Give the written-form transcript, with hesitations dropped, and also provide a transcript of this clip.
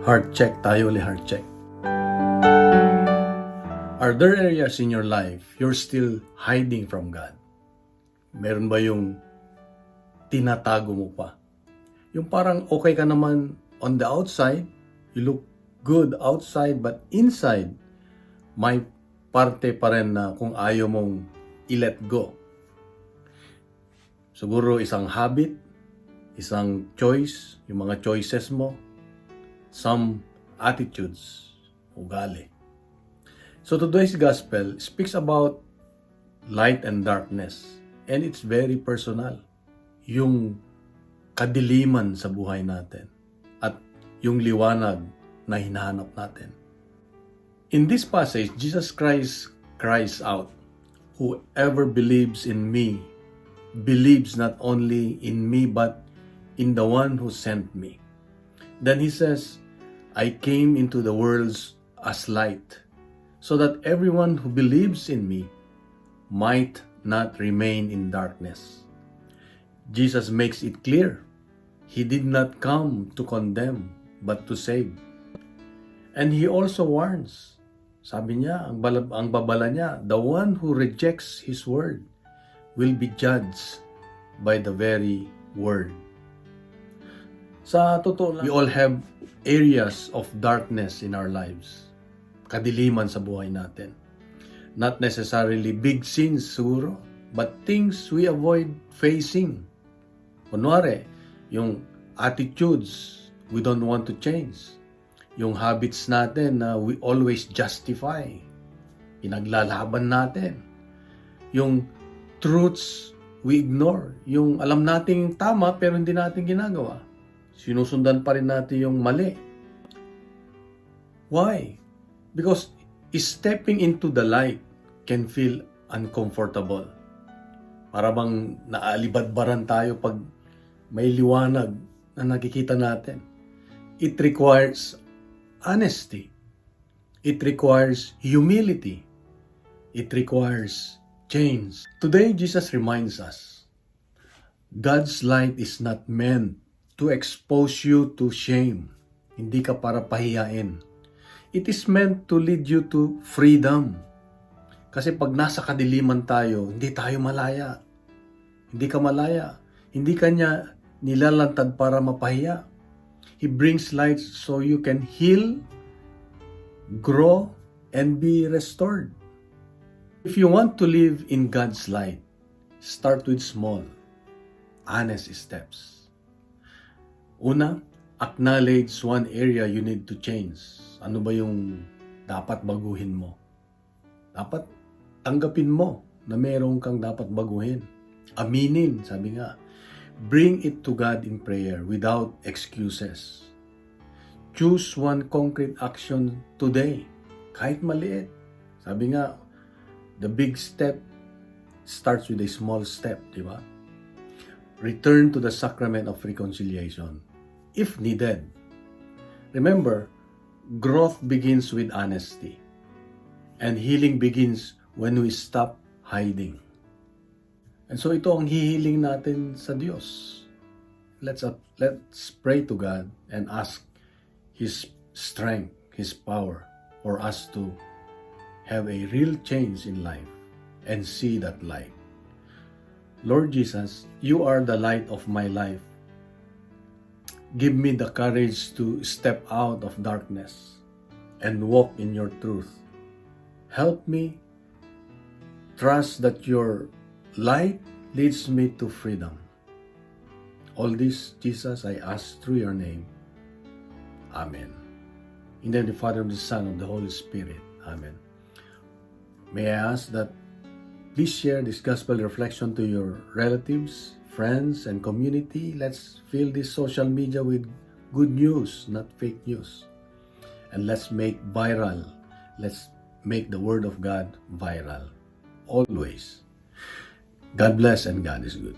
Heart check tayo ulit, heart check. Are there areas in your life you're still hiding from God? Meron ba yung tinatago mo pa? Yung parang okay ka naman on the outside, you look good outside, but inside, may parte pa rin na kung ayaw mong i-let go. Siguro isang habit, isang choice, yung mga choices mo, some attitudes, ugali. So today's gospel speaks about light and darkness, and it's very personal. Yung kadiliman sa buhay natin at yung liwanag na hinahanap natin. In this passage, Jesus Christ cries out, "Whoever believes in me believes not only in me but in the one who sent me." Then he says, "I came into the world as light, so that everyone who believes in me might not remain in darkness." Jesus makes it clear, he did not come to condemn, but to save. And he also warns, sabi niya, ang babala niya, the one who rejects his word will be judged by the very word. Sa totoo lang, we all have areas of darkness in our lives. Kadiliman sa buhay natin. Not necessarily big sins siguro, but things we avoid facing. Kunwari, yung attitudes we don't want to change. Yung habits natin na we always justify. Pinaglalaban natin. Yung truths we ignore. Yung alam nating tama pero hindi natin ginagawa. Sinusundan pa rin natin yung mali. Why? Because stepping into the light can feel uncomfortable. Para bang naalibadbaran tayo pag may liwanag na nakikita natin. It requires honesty. It requires humility. It requires change. Today, Jesus reminds us, God's light is not meant to expose you to shame. Hindi ka para pahiyain. It is meant to lead you to freedom. Kasi pag nasa kadiliman tayo, hindi tayo malaya. Hindi ka malaya. Hindi ka niya nilalantad para mapahiya. He brings light so you can heal, grow, and be restored. If you want to live in God's light, start with small, honest steps. Una, acknowledge one area you need to change. Ano ba yung dapat baguhin mo? Dapat tanggapin mo na meron kang dapat baguhin. Aminin, sabi nga. Bring it to God in prayer without excuses. Choose one concrete action today, kahit maliit. Sabi nga, the big step starts with a small step, di ba? Return to the sacrament of reconciliation, if needed. Remember, growth begins with honesty, and healing begins when we stop hiding. And so ito ang hihiling natin sa Diyos. Let's pray to God and ask His strength, His power for us to have a real change in life and see that light. Lord Jesus, you are the light of my life. Give me the courage to step out of darkness and walk in your truth. Help me trust that your light leads me to freedom. All this, Jesus, I ask through your name. Amen. In the name of the Father, of the Son, of the Holy Spirit. Amen. May I ask that please share this gospel reflection to your relatives, friends, and community. Let's fill this social media with good news, not fake news. And let's make viral. Let's make the Word of God viral. Always. God bless and God is good.